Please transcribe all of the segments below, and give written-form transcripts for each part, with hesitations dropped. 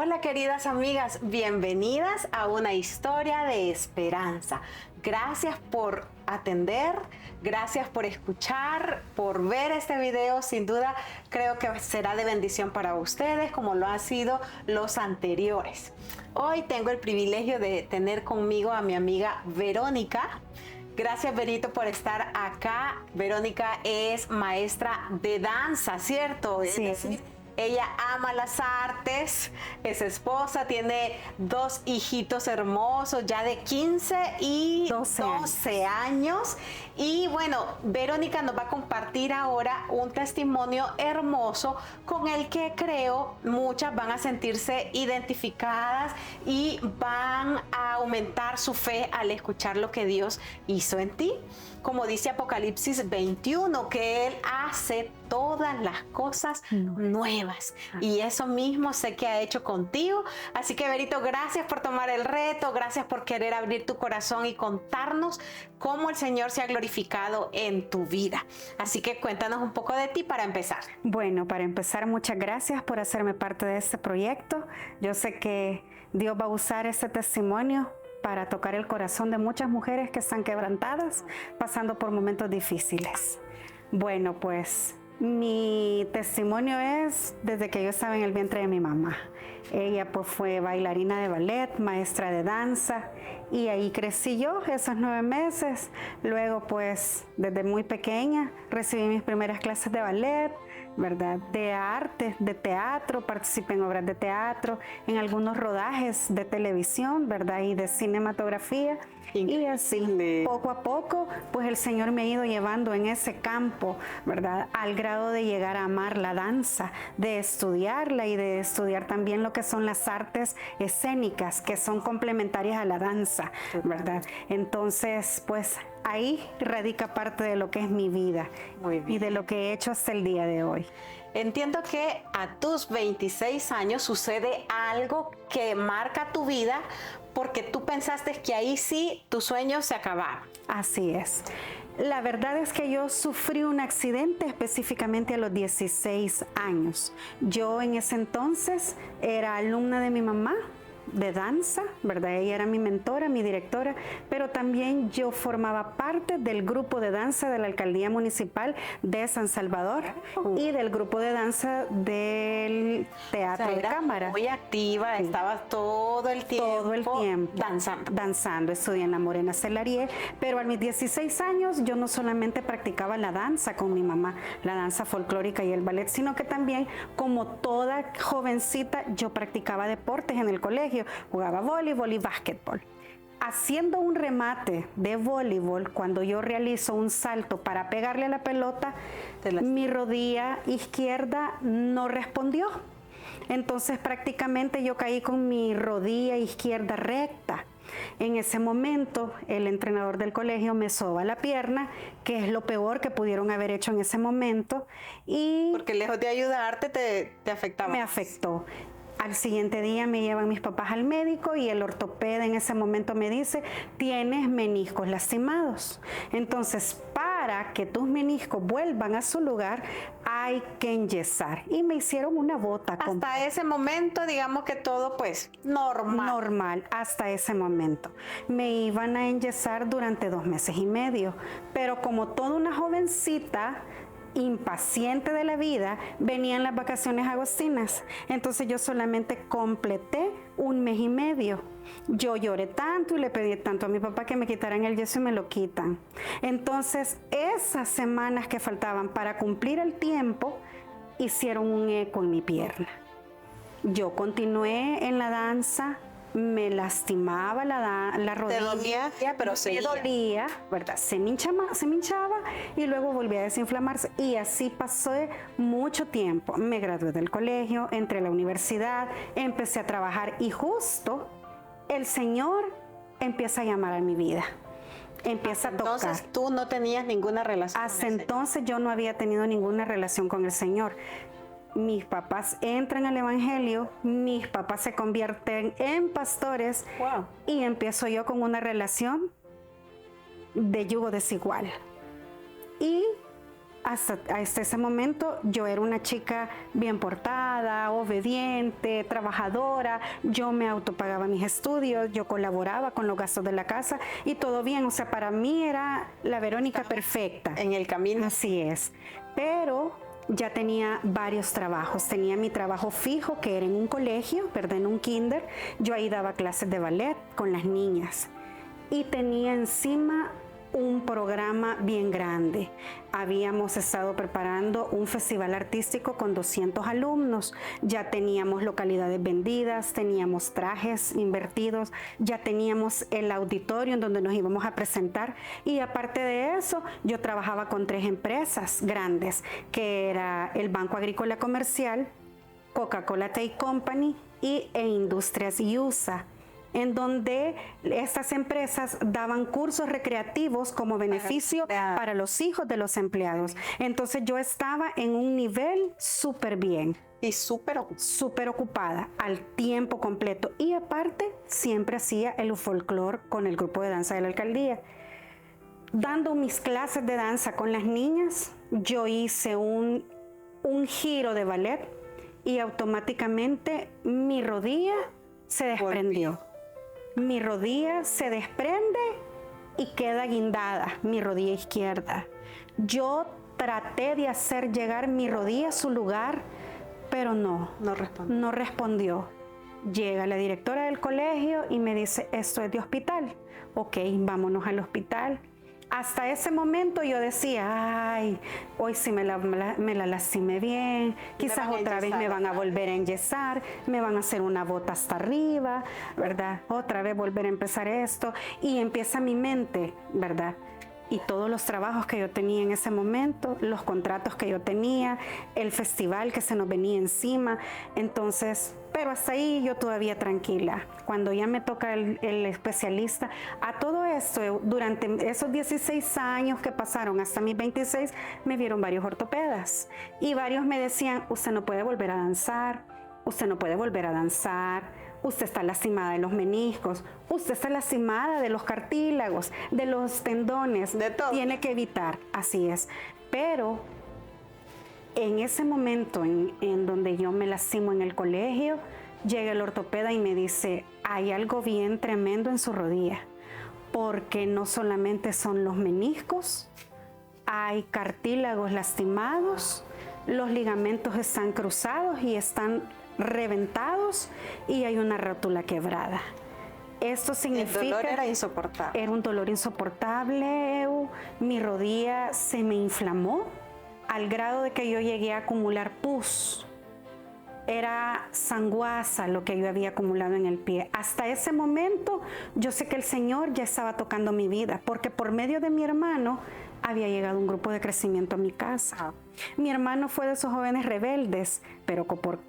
Hola queridas amigas, bienvenidas a una historia de esperanza. Gracias por atender, gracias por escuchar, por ver este video. Sin duda creo que será de bendición para ustedes como lo han sido los anteriores. Hoy tengo el privilegio de tener conmigo a mi amiga Verónica. Gracias, Verito, por estar acá. Verónica es maestra de danza, ¿cierto? Sí. Es decir, ella ama las artes, es esposa, tiene 2 hijitos hermosos, ya de 15 y 12 años. Y bueno, Verónica nos va a compartir ahora un testimonio hermoso con el que creo muchas van a sentirse identificadas y van a aumentar su fe al escuchar lo que Dios hizo en ti. Como dice Apocalipsis 21, que Él hace todas las cosas nuevas. Y eso mismo sé que ha hecho contigo. Así que, Verito, gracias por tomar el reto, gracias por querer abrir tu corazón y contarnos cómo el Señor se ha glorificado en tu vida. Así que cuéntanos un poco de ti para empezar. Bueno, para empezar, muchas gracias por hacerme parte de este proyecto. Yo sé que Dios va a usar este testimonio para tocar el corazón de muchas mujeres que están quebrantadas, pasando por momentos difíciles. Bueno, pues mi testimonio es desde que yo estaba en el vientre de mi mamá. Ella pues fue bailarina de ballet, maestra de danza, y ahí crecí yo esos 9 meses. Luego pues desde muy pequeña recibí mis primeras clases de ballet, ¿verdad? De arte, de teatro, participé en obras de teatro, en algunos rodajes de televisión, ¿verdad? Y de cinematografía. Y así, poco a poco, pues el Señor me ha ido llevando en ese campo, ¿verdad? Al grado de llegar a amar la danza, de estudiarla y de estudiar también lo que son las artes escénicas, que son complementarias a la danza, ¿verdad? Entonces, pues ahí radica parte de lo que es mi vida y de lo que he hecho hasta el día de hoy. Entiendo que a tus 26 años sucede algo que marca tu vida porque tú pensaste que ahí sí tus sueños se acababan. Así es. La verdad es que yo sufrí un accidente específicamente a los 16 años. Yo en ese entonces era alumna de mi mamá de danza, ¿verdad? Ella era mi mentora, mi directora, pero también yo formaba parte del grupo de danza de la Alcaldía Municipal de San Salvador y del grupo de danza del Teatro de Cámara. Muy activa, sí. Estabas todo el tiempo danzando. Estudié en la Morena Celarie, pero a mis 16 años yo no solamente practicaba la danza con mi mamá, la danza folclórica y el ballet, sino que también, como toda jovencita, yo practicaba deportes en el colegio. Jugaba voleibol y básquetbol. Haciendo un remate de voleibol, cuando yo realizo un salto para pegarle a la pelota, mi rodilla izquierda no respondió. Entonces prácticamente yo caí con mi rodilla izquierda recta. En ese momento, el entrenador del colegio me soba la pierna, que es lo peor que pudieron haber hecho en ese momento. Porque lejos de ayudarte, te afectaba. Me afectó. Al siguiente día me llevan mis papás al médico y el ortopeda en ese momento me dice, tienes meniscos lastimados. Entonces, para que tus meniscos vuelvan a su lugar, hay que enyesar. Y me hicieron una bota. Hasta ese momento, digamos que todo pues normal. Normal, hasta ese momento. Me iban a enyesar durante 2 meses y medio. Pero como toda una jovencita, impaciente de la vida, venían las vacaciones agostinas. Entonces yo solamente completé 1 mes y medio. Yo lloré tanto y le pedí tanto a mi papá que me quitaran el yeso y me lo quitan. Entonces esas semanas que faltaban para cumplir el tiempo hicieron un eco en mi pierna. Yo continué en la danza. Me lastimaba la rodilla. Te dolía, pero me dolía, ¿verdad? Se me hinchaba y luego volvía a desinflamarse. Y así pasé mucho tiempo. Me gradué del colegio, entré a la universidad, empecé a trabajar y justo el Señor empieza a llamar a mi vida. Empieza a tocar. Entonces tú no tenías ninguna relación. Hasta entonces yo no había tenido ninguna relación con el Señor. Mis papás entran al evangelio, mis papás se convierten en pastores. Wow. Y empiezo yo con una relación de yugo desigual. Y hasta ese momento yo era una chica bien portada, obediente, trabajadora, yo me autopagaba mis estudios, yo colaboraba con los gastos de la casa y todo bien, o sea, para mí era la Verónica perfecta. En el camino. Así es, pero ya tenía varios trabajos. Tenía mi trabajo fijo, que era en un colegio, ¿verdad? En un kinder. Yo ahí daba clases de ballet con las niñas. Y tenía encima un programa bien grande. Habíamos estado preparando un festival artístico con 200 alumnos. Ya teníamos localidades vendidas, teníamos trajes invertidos, ya teníamos el auditorio en donde nos íbamos a presentar. Y aparte de eso, yo trabajaba con 3 empresas grandes, que era el Banco Agrícola Comercial, Coca-Cola Tea Company e Industrias USA, en donde estas empresas daban cursos recreativos como beneficio para los hijos de los empleados. Entonces yo estaba en un nivel súper bien. Y súper ocupada, al tiempo completo. Y aparte, siempre hacía el folclore con el grupo de danza de la alcaldía. Dando mis clases de danza con las niñas, yo hice un giro de ballet y automáticamente mi rodilla se desprendió. Mi rodilla se desprende y queda guindada, mi rodilla izquierda. Yo traté de hacer llegar mi rodilla a su lugar, pero no respondió. Llega la directora del colegio y me dice, esto es de hospital. Ok, vámonos al hospital. Hasta ese momento yo decía, ay, hoy sí me la lastimé bien, quizás otra vez me van a volver a enyesar, me van a hacer una bota hasta arriba, ¿verdad? Otra vez volver a empezar esto. Y empieza mi mente, ¿verdad? Y todos los trabajos que yo tenía en ese momento, los contratos que yo tenía, el festival que se nos venía encima. Entonces, pero hasta ahí yo todavía tranquila. Cuando ya me toca el especialista, a todo esto, durante esos 16 años que pasaron hasta mis 26, me vieron varios ortopedas. Y varios me decían, usted no puede volver a danzar, usted no puede volver a danzar, usted está lastimada de los meniscos, usted está lastimada de los cartílagos, de los tendones, de todo. Tiene que evitar, así es. Pero en ese momento en donde yo me lastimo en el colegio, llega el ortopeda y me dice, hay algo bien tremendo en su rodilla, porque no solamente son los meniscos, hay cartílagos lastimados, los ligamentos están cruzados y están reventados y hay una rótula quebrada. Esto significa... El dolor era insoportable. Era un dolor insoportable. Mi rodilla se me inflamó al grado de que yo llegué a acumular pus. Era sanguaza lo que yo había acumulado en el pie. Hasta ese momento yo sé que el Señor ya estaba tocando mi vida, porque por medio de mi hermano había llegado un grupo de crecimiento a mi casa. Mi hermano fue de esos jóvenes rebeldes, pero por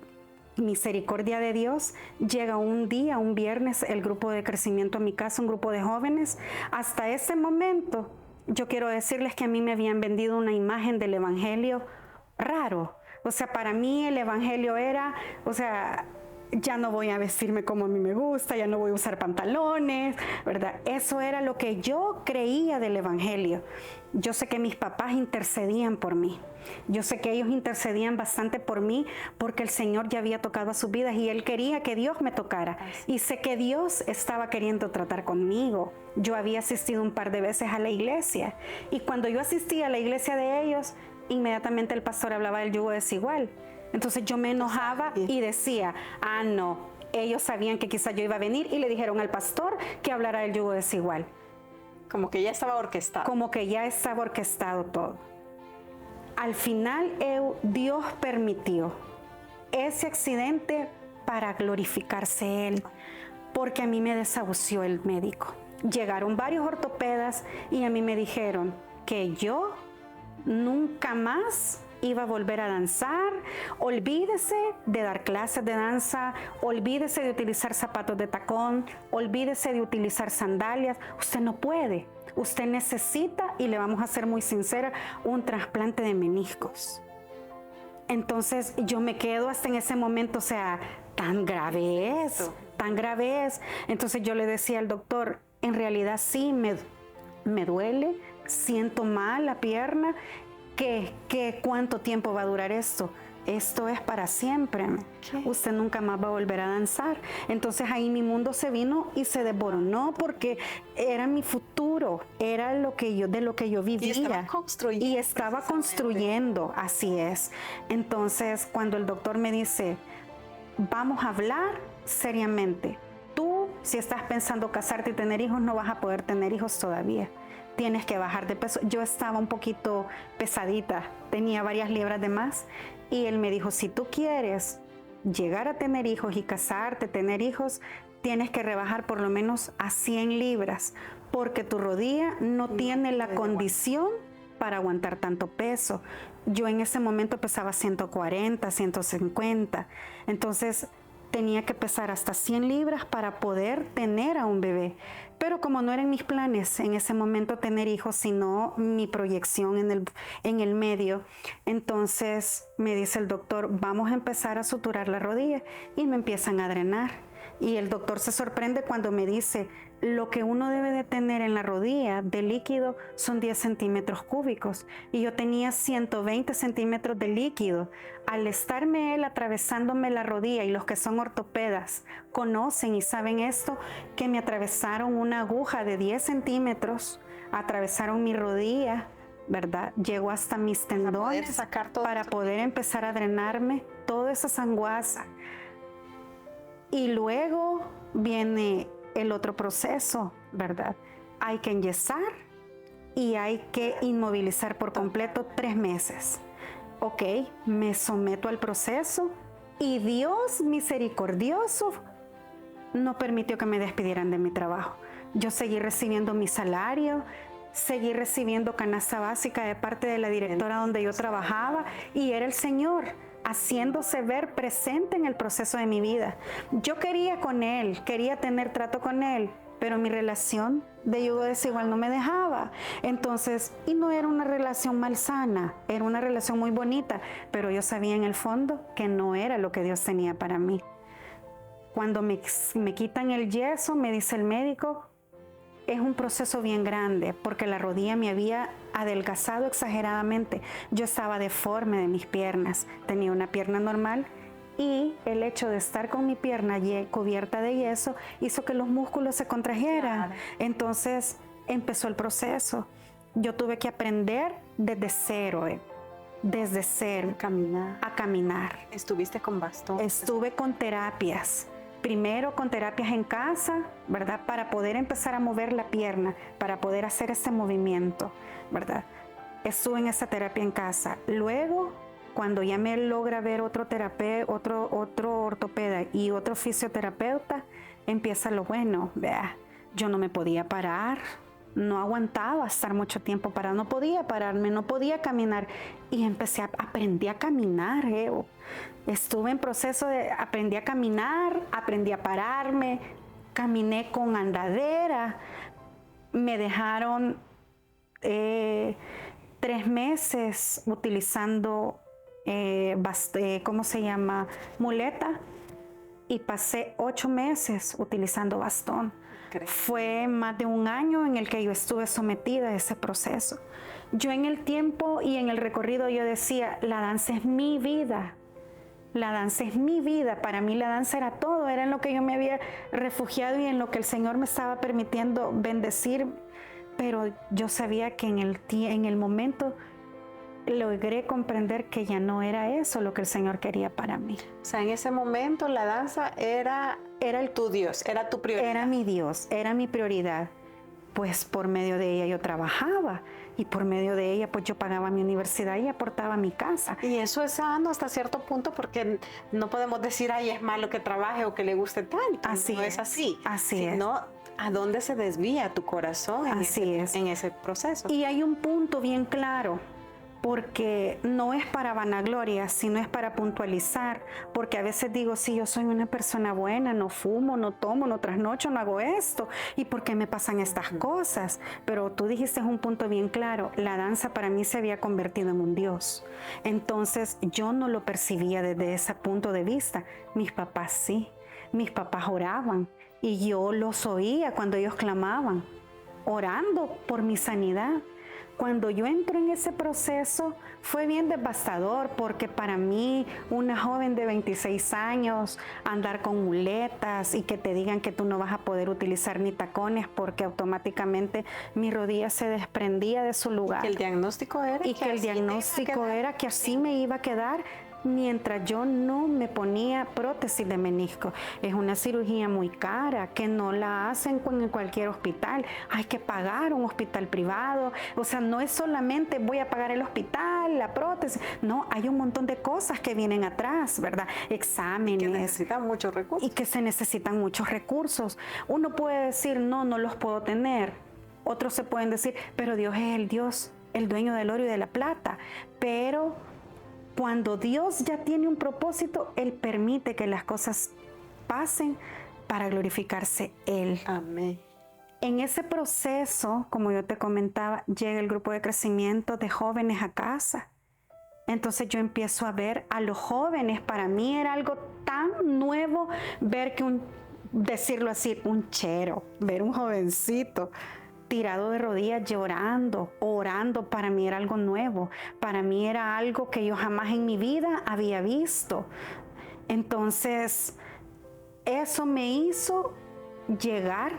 misericordia de Dios, llega un día, un viernes, el grupo de crecimiento a mi casa, un grupo de jóvenes. Hasta ese momento, yo quiero decirles que a mí me habían vendido una imagen del evangelio raro. O sea, para mí el evangelio era, o sea, ya no voy a vestirme como a mí me gusta, ya no voy a usar pantalones, ¿verdad? Eso era lo que yo creía del evangelio. Yo sé que mis papás intercedían por mí. Yo sé que ellos intercedían bastante por mí porque el Señor ya había tocado a sus vidas y Él quería que Dios me tocara. Y sé que Dios estaba queriendo tratar conmigo. Yo había asistido un par de veces a la iglesia y cuando yo asistía a la iglesia de ellos, inmediatamente el pastor hablaba del yugo desigual. Entonces yo me enojaba y decía, no, ellos sabían que quizás yo iba a venir y le dijeron al pastor que hablara del yugo desigual. Como que ya estaba orquestado. Como que ya estaba orquestado todo. Al final, Dios permitió ese accidente para glorificarse Él, porque a mí me desahució el médico. Llegaron varios ortopedas y a mí me dijeron que yo nunca más iba a volver a danzar, olvídese de dar clases de danza, olvídese de utilizar zapatos de tacón, olvídese de utilizar sandalias, usted no puede, usted necesita, y le vamos a ser muy sincera, un trasplante de meniscos. Entonces yo me quedo hasta en ese momento, o sea, tan grave es. Entonces yo le decía al doctor, en realidad sí me duele, siento mal la pierna. ¿Cuánto tiempo va a durar esto? Esto es para siempre. Usted nunca más va a volver a danzar. Entonces ahí mi mundo se vino y se desboronó porque era mi futuro, era de lo que yo vivía. Y estaba construyendo, así es. Entonces cuando el doctor me dice, vamos a hablar seriamente. Tú, si estás pensando casarte y tener hijos, no vas a poder tener hijos todavía. Tienes que bajar de peso. Yo estaba un poquito pesadita, tenía varias libras de más. Y él me dijo, si tú quieres llegar a tener hijos y casarte, tener hijos, tienes que rebajar por lo menos a 100 libras, porque tu rodilla no tiene la condición para aguantar tanto peso. Yo en ese momento pesaba 140, 150. Entonces tenía que pesar hasta 100 libras para poder tener a un bebé. Pero como no eran mis planes en ese momento tener hijos, sino mi proyección en el medio, entonces me dice el doctor, vamos a empezar a suturar la rodilla, y me empiezan a drenar. Y el doctor se sorprende cuando me dice, lo que uno debe de tener en la rodilla de líquido son 10 centímetros cúbicos. Y yo tenía 120 centímetros de líquido. Al estarme él atravesándome la rodilla, y los que son ortopedas conocen y saben esto, que me atravesaron una aguja de 10 centímetros, atravesaron mi rodilla, ¿verdad? Llegó hasta mis tendones para poder empezar a drenarme toda esa sanguaza. Y luego viene el otro proceso, ¿verdad? Hay que enyesar y hay que inmovilizar por completo 3 meses. Ok, me someto al proceso y Dios misericordioso no permitió que me despidieran de mi trabajo. Yo seguí recibiendo mi salario, seguí recibiendo canasta básica de parte de la directora donde yo trabajaba, y era el Señor haciéndose ver presente en el proceso de mi vida. Yo quería con Él, quería tener trato con Él, pero mi relación de yugo desigual no me dejaba. Entonces, y no era una relación malsana, era una relación muy bonita, pero yo sabía en el fondo que no era lo que Dios tenía para mí. Cuando me quitan el yeso, me dice el médico, es un proceso bien grande porque la rodilla me había adelgazado exageradamente. Yo estaba deforme de mis piernas, tenía una pierna normal, y el hecho de estar con mi pierna cubierta de yeso hizo que los músculos se contrajeran. Claro. Entonces empezó el proceso. Yo tuve que aprender desde cero, a caminar. ¿Estuviste con bastón? Estuve con terapias. Primero con terapias en casa, ¿verdad? Para poder empezar a mover la pierna, para poder hacer ese movimiento, ¿verdad? Estuve en esa terapia en casa. Luego, cuando ya me logra ver otro ortopeda y otro fisioterapeuta, empieza lo bueno. Vea, yo no me podía parar, no aguantaba estar mucho tiempo parada, no podía pararme, no podía caminar. Y aprendí a caminar, Estuve en proceso aprendí a caminar, aprendí a pararme, caminé con andadera. Me dejaron 3 meses utilizando, muleta, y pasé 8 meses utilizando bastón. Fue más de 1 año en el que yo estuve sometida a ese proceso. Yo en el tiempo y en el recorrido yo decía, la danza es mi vida. La danza es mi vida. Para mí la danza era todo, era en lo que yo me había refugiado y en lo que el Señor me estaba permitiendo bendecir. Pero yo sabía que en el momento logré comprender que ya no era eso lo que el Señor quería para mí. O sea, en ese momento la danza era tu Dios, era tu prioridad. Era mi Dios, era mi prioridad. Pues por medio de ella yo trabajaba, y por medio de ella pues yo pagaba mi universidad y aportaba a mi casa. Y eso es sano hasta cierto punto, porque no podemos decir, ay, es malo que trabaje o que le guste tanto. Así no es así. Así es. Sino, ¿a dónde se desvía tu corazón en ese proceso? Y hay un punto bien claro, porque no es para vanagloria, sino es para puntualizar, porque a veces digo, sí, yo soy una persona buena, no fumo, no tomo, no trasnocho, no hago esto, ¿y por qué me pasan estas cosas? Pero tú dijiste un punto bien claro, la danza para mí se había convertido en un Dios. Entonces yo no lo percibía desde ese punto de vista. Mis papás sí, mis papás oraban y yo los oía cuando ellos clamaban, orando por mi sanidad. Cuando yo entro en ese proceso fue bien devastador, porque para mí, una joven de 26 años, andar con muletas y que te digan que tú no vas a poder utilizar ni tacones porque automáticamente mi rodilla se desprendía de su lugar. Y que el diagnóstico era que así me iba a quedar mientras yo no me ponía prótesis de menisco. Es una cirugía muy cara que no la hacen en cualquier hospital. Hay que pagar un hospital privado. O sea, no es solamente voy a pagar el hospital, la prótesis. No, hay un montón de cosas que vienen atrás, ¿verdad? Exámenes. Que necesitan muchos recursos. Y que se necesitan muchos recursos. Uno puede decir, no los puedo tener. Otros se pueden decir, pero Dios es el Dios, el dueño del oro y de la plata. Pero cuando Dios ya tiene un propósito, Él permite que las cosas pasen para glorificarse Él. Amén. En ese proceso, como yo te comentaba, llega el grupo de crecimiento de jóvenes a casa. Entonces yo empiezo a ver a los jóvenes. Para mí era algo tan nuevo ver que decirlo así, un chero, ver un jovencito tirado de rodillas llorando, orando, para mí era algo nuevo. Para mí era algo que yo jamás en mi vida había visto. Entonces, eso me hizo llegar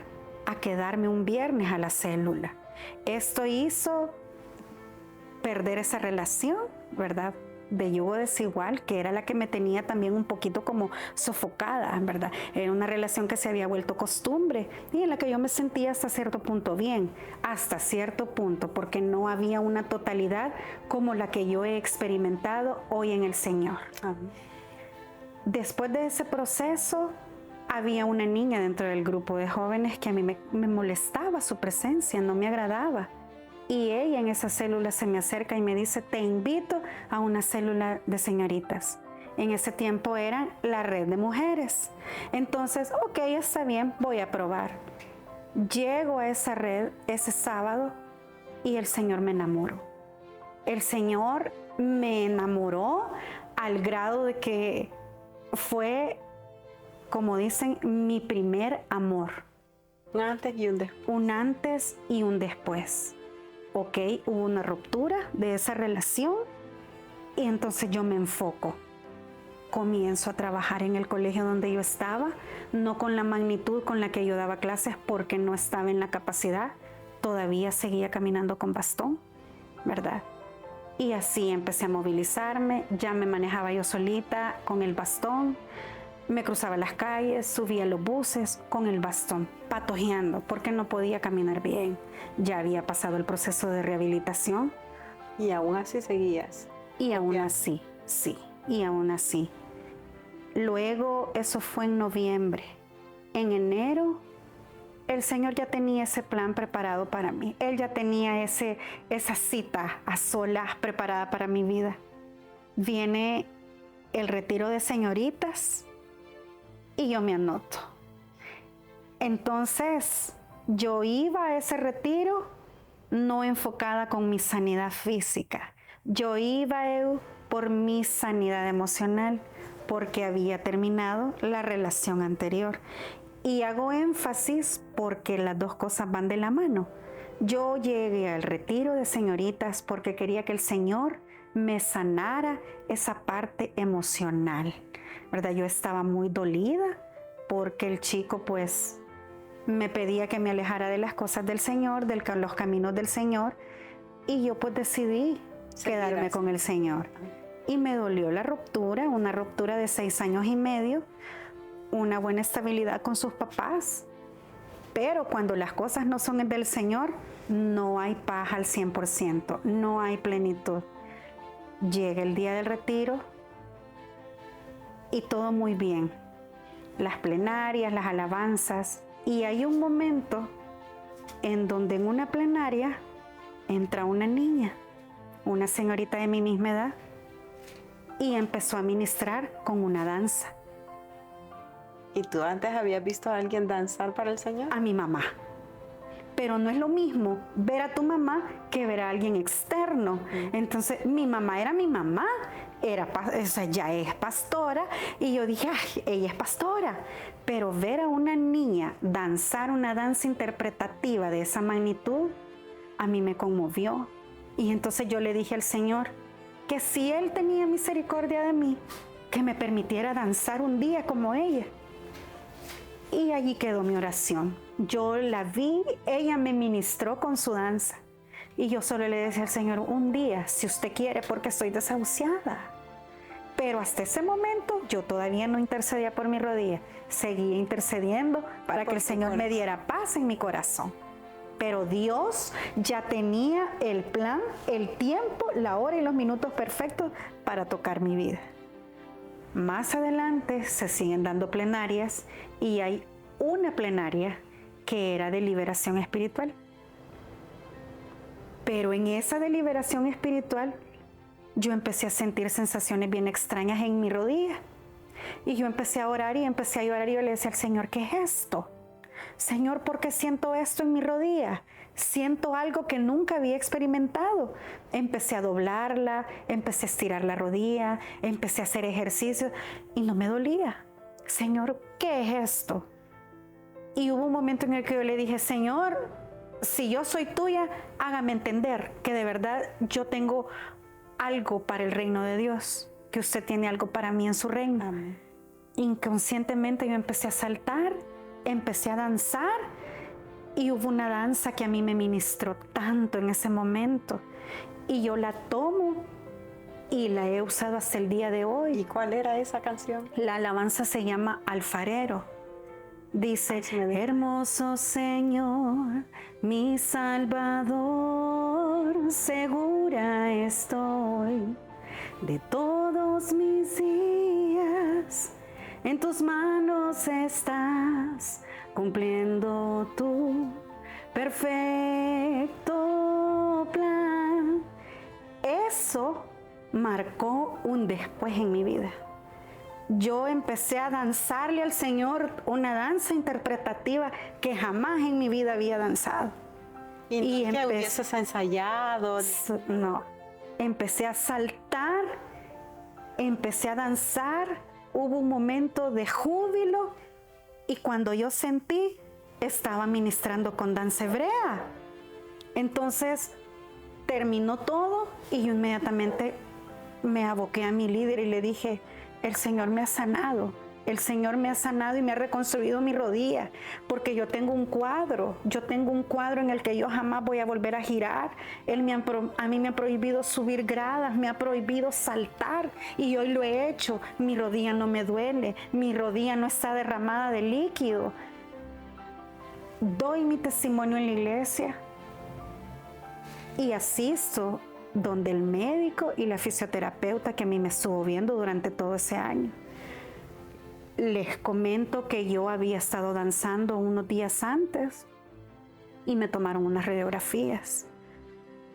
a quedarme un viernes a la célula. Esto hizo perder esa relación, ¿verdad?, de yugo desigual, que era la que me tenía también un poquito como sofocada, ¿verdad? Era una relación que se había vuelto costumbre y en la que yo me sentía hasta cierto punto bien, hasta cierto punto, porque no había una totalidad como la que yo he experimentado hoy en el Señor. Amén. Después de ese proceso, había una niña dentro del grupo de jóvenes que a mí me molestaba su presencia, no me agradaba. Y ella en esa célula se me acerca y me dice, te invito a una célula de señoritas. En ese tiempo era la red de mujeres. Entonces, ok, está bien, voy a probar. Llego a esa red ese sábado y el Señor me enamoró. El Señor me enamoró al grado de que fue, como dicen, mi primer amor. Un antes y un después. Un antes y un después. Ok, hubo una ruptura de esa relación y entonces yo me enfoco. Comienzo a trabajar en el colegio donde yo estaba, no con la magnitud con la que yo daba clases porque no estaba en la capacidad. Todavía seguía caminando con bastón, ¿verdad? Y así empecé a movilizarme, ya me manejaba yo solita con el bastón. Me cruzaba las calles, subía los buses con el bastón, patojeando, porque no podía caminar bien. Ya había pasado el proceso de rehabilitación. Y aún así seguías. Y aún así, sí, y aún así. Luego, eso fue en noviembre. En enero, el Señor ya tenía ese plan preparado para mí. Él ya tenía esa cita a solas preparada para mi vida. Viene el retiro de señoritas. Y yo me anoto. Entonces, yo iba a ese retiro no enfocada con mi sanidad física. Yo iba por mi sanidad emocional, porque había terminado la relación anterior. Y hago énfasis porque las dos cosas van de la mano. Yo llegué al retiro de señoritas porque quería que el Señor me sanara esa parte emocional, ¿verdad? Yo estaba muy dolida porque el chico pues me pedía que me alejara de las cosas del Señor, de los caminos del Señor, y yo pues decidí quedarme con el Señor. Y me dolió la ruptura, una ruptura de 6 años y medio, una buena estabilidad con sus papás, pero cuando las cosas no son del Señor, no hay paz al 100%, no hay plenitud. Llega el día del retiro y todo muy bien. Las plenarias, las alabanzas. Y hay un momento en donde en una plenaria entra una niña, una señorita de mi misma edad, y empezó a ministrar con una danza. ¿Y tú antes habías visto a alguien danzar para el Señor? A mi mamá. Pero no es lo mismo ver a tu mamá que ver a alguien externo. Entonces, mi mamá era mi mamá, ya es pastora, y yo dije, ay, ella es pastora. Pero ver a una niña danzar una danza interpretativa de esa magnitud, a mí me conmovió, Y entonces yo le dije al Señor que si Él tenía misericordia de mí, que me permitiera danzar un día como ella. Y allí quedó mi oración. Yo la vi, ella me ministró con su danza. Y yo solo le decía al Señor, un día, si usted quiere, porque estoy desahuciada. Pero hasta ese momento yo todavía no intercedía por mi rodilla. Seguía intercediendo para que el Señor me diera paz en mi corazón. Pero Dios ya tenía el plan, el tiempo, la hora y los minutos perfectos para tocar mi vida. Más adelante se siguen dando plenarias y hay una plenaria que era de liberación espiritual. Pero en esa de liberación espiritual yo empecé a sentir sensaciones bien extrañas en mi rodilla. Y yo empecé a orar y empecé a llorar y yo le decía al Señor, ¿qué es esto? Señor, ¿por qué siento esto en mi rodilla? Siento algo que nunca había experimentado. Empecé a doblarla, empecé a estirar la rodilla, empecé a hacer ejercicio y no me dolía. Señor, ¿qué es esto? Y hubo un momento en el que yo le dije, Señor, si yo soy tuya, hágame entender que de verdad yo tengo algo para el reino de Dios, que usted tiene algo para mí en su reino. Amén. Inconscientemente yo empecé a saltar, empecé a danzar y hubo una danza que a mí me ministró tanto en ese momento y yo la tomo y la he usado hasta el día de hoy. ¿Y cuál era esa canción? La alabanza se llama Alfarero. Dice, hermoso Señor, mi Salvador, segura estoy de todos mis días. En tus manos estás cumpliendo tu perfecto plan. Eso marcó un después en mi vida. Yo empecé a danzarle al Señor una danza interpretativa que jamás en mi vida había danzado. ¿Y que hubieses ensayado? No, empecé a saltar, empecé a danzar, hubo un momento de júbilo y cuando yo sentí, estaba ministrando con danza hebrea. Entonces terminó todo y yo inmediatamente me aboqué a mi líder y le dije, el Señor me ha sanado. El Señor me ha sanado y me ha reconstruido mi rodilla, porque yo tengo un cuadro en el que yo jamás voy a volver a girar. A mí me ha prohibido subir gradas, me ha prohibido saltar y hoy lo he hecho. Mi rodilla no me duele, mi rodilla no está derramada de líquido. Doy mi testimonio en la iglesia y asisto donde el médico y la fisioterapeuta que a mí me estuvo viendo durante todo ese año. Les comento que yo había estado danzando unos días antes y me tomaron unas radiografías.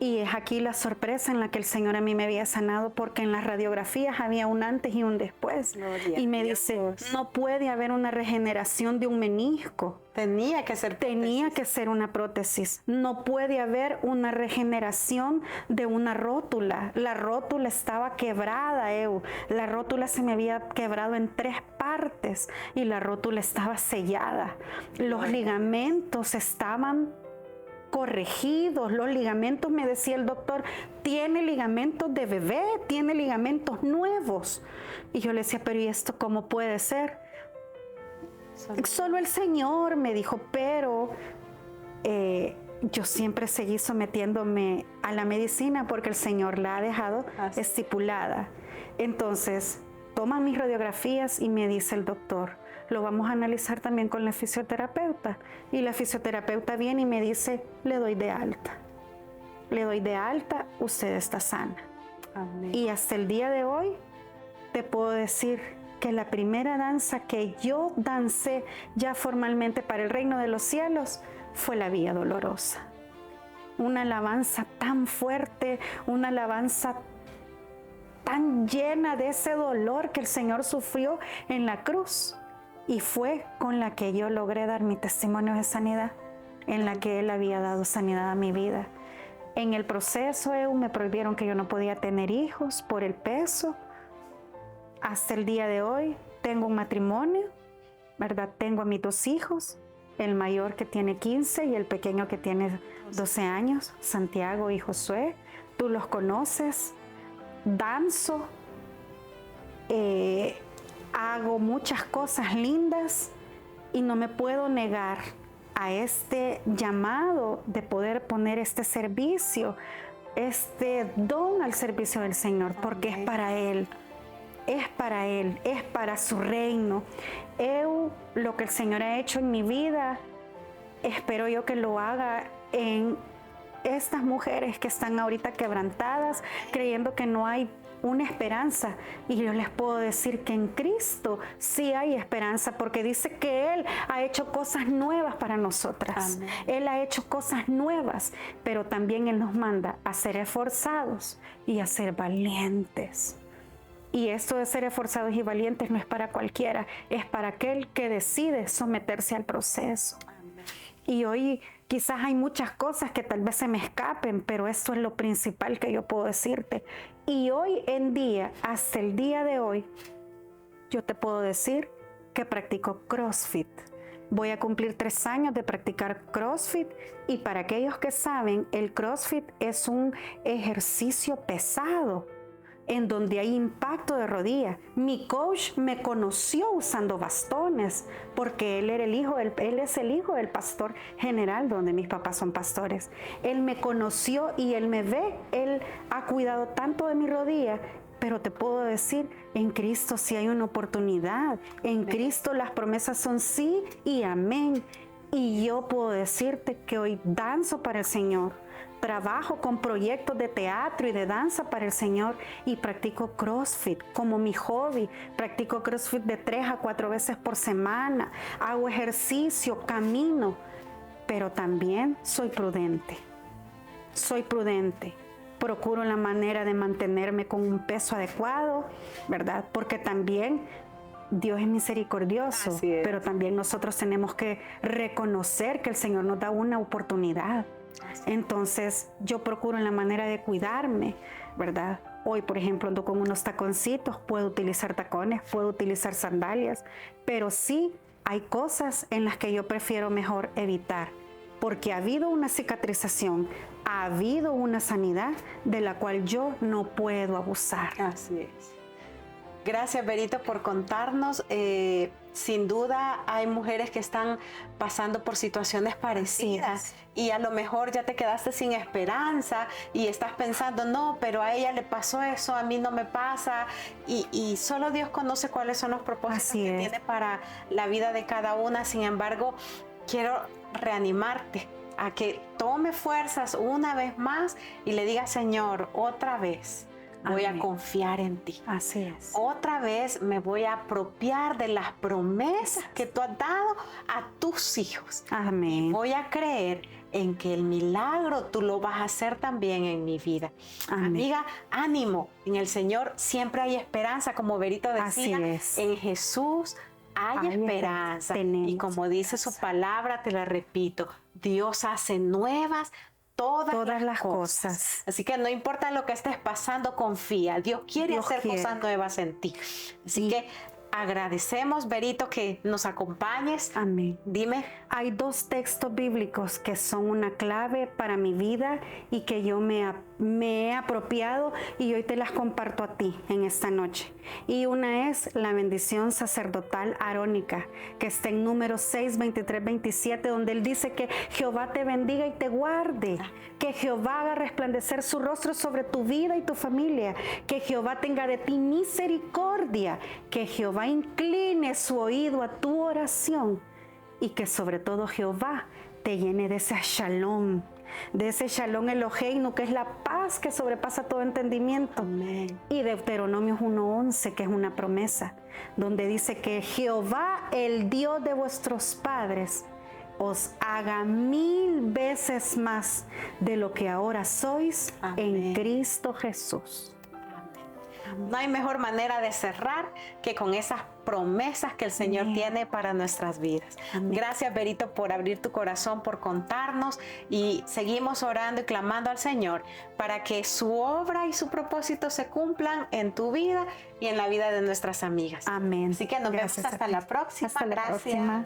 Y es aquí la sorpresa en la que el Señor a mí me había sanado, porque en las radiografías había un antes y un después. Y me dice, no puede haber una regeneración de un menisco. Tenía que ser una prótesis. No puede haber una regeneración de una rótula. La rótula estaba quebrada, La rótula se me había quebrado en 3 partes y la rótula estaba sellada. Los ligamentos estaban corregidos, los ligamentos, me decía el doctor, tiene ligamentos de bebé, tiene ligamentos nuevos. Y yo le decía, pero ¿y esto cómo puede ser? Solo el Señor, me dijo, pero yo siempre seguí sometiéndome a la medicina porque el Señor la ha dejado estipulada. Entonces, toma mis radiografías y me dice el doctor, lo vamos a analizar también con la fisioterapeuta. Y la fisioterapeuta viene y me dice, le doy de alta. Le doy de alta, usted está sana. Amén. Y hasta el día de hoy te puedo decir que la primera danza que yo dancé ya formalmente para el reino de los cielos fue la Vía Dolorosa. Una alabanza tan fuerte, una alabanza tan llena de ese dolor que el Señor sufrió en la cruz. Y fue con la que yo logré dar mi testimonio de sanidad, en la que Él había dado sanidad a mi vida. En el proceso, me prohibieron que yo no podía tener hijos por el peso. Hasta el día de hoy tengo un matrimonio, ¿verdad? Tengo a mis 2 hijos, el mayor que tiene 15 y el pequeño que tiene 12 años, Santiago y Josué. tú los conoces, danzo, hago muchas cosas lindas y no me puedo negar a este llamado de poder poner este servicio, este don al servicio del Señor, porque es para Él. Es para Él, es para su reino. Lo que el Señor ha hecho en mi vida, espero yo que lo haga en estas mujeres que están ahorita quebrantadas, creyendo que no hay una esperanza. Y yo les puedo decir que en Cristo sí hay esperanza, porque dice que Él ha hecho cosas nuevas para nosotras. Amén. Él ha hecho cosas nuevas, pero también Él nos manda a ser esforzados y a ser valientes. Y esto de ser esforzados y valientes no es para cualquiera, es para aquel que decide someterse al proceso. Amén. Y hoy quizás hay muchas cosas que tal vez se me escapen, pero esto es lo principal que yo puedo decirte. Y hoy en día, hasta el día de hoy, yo te puedo decir que practico CrossFit. Voy a cumplir 3 años de practicar CrossFit, y para aquellos que saben, el CrossFit es un ejercicio pesado en donde hay impacto de rodilla. Mi coach me conoció usando bastones porque él es el hijo del pastor general donde mis papás son pastores. Él me conoció y él me ve, él ha cuidado tanto de mi rodilla. Pero te puedo decir, en Cristo sí hay una oportunidad. En Cristo las promesas son sí y amén. Y yo puedo decirte que hoy danzo para el Señor. Trabajo con proyectos de teatro y de danza para el Señor y practico CrossFit como mi hobby. Practico CrossFit de 3 a 4 veces por semana. Hago ejercicio, camino, pero también soy prudente. Soy prudente. Procuro la manera de mantenerme con un peso adecuado, ¿verdad? Porque también Dios es misericordioso, pero también nosotros tenemos que reconocer que el Señor nos da una oportunidad. Entonces yo procuro en la manera de cuidarme, ¿verdad? Hoy, por ejemplo, ando con unos taconcitos, puedo utilizar tacones, puedo utilizar sandalias, pero sí hay cosas en las que yo prefiero mejor evitar, porque ha habido una cicatrización, ha habido una sanidad de la cual yo no puedo abusar. Así es. Gracias, Berito, por contarnos. Sin duda hay mujeres que están pasando por situaciones parecidas y a lo mejor ya te quedaste sin esperanza y estás pensando, no, pero a ella le pasó eso, a mí no me pasa, y solo Dios conoce cuáles son los propósitos que tiene para la vida de cada una. Sin embargo, quiero reanimarte a que tome fuerzas una vez más y le diga, Señor, otra vez voy a confiar en ti. Así es. Otra vez me voy a apropiar de las promesas que tú has dado a tus hijos. Amén. Voy a creer en que el milagro tú lo vas a hacer también en mi vida. Amén. Amiga, ánimo. En el Señor siempre hay esperanza, como Berito decía. Así es. En Jesús hay esperanza. Y como dice su palabra, te la repito, Dios hace nuevas todas las cosas. Así que no importa lo que estés pasando, confía. Dios quiere hacer cosas nuevas en ti. Así que agradecemos, Berito, que nos acompañes. Amén. Dime. Hay 2 textos bíblicos que son una clave para mi vida y que yo me he apropiado y hoy te las comparto a ti en esta noche. Y una es la bendición sacerdotal arónica, que está en Números 6, 23, 27, donde él dice que Jehová te bendiga y te guarde, que Jehová haga resplandecer su rostro sobre tu vida y tu familia, que Jehová tenga de ti misericordia, que Jehová incline su oído a tu oración y que sobre todo Jehová te llene de ese shalom Eloheinu, que es la paz que sobrepasa todo entendimiento. Amén. Y Deuteronomio 1:11, que es una promesa, donde dice que Jehová, el Dios de vuestros padres, os haga 1000 veces más de lo que ahora sois. Amén. En Cristo Jesús. No hay mejor manera de cerrar que con esas promesas que el Señor tiene para nuestras vidas. Amén. Gracias, Berito, por abrir tu corazón, por contarnos, y seguimos orando y clamando al Señor para que su obra y su propósito se cumplan en tu vida y en la vida de nuestras amigas. Amén. Así que nos vemos hasta la próxima. Hasta la próxima.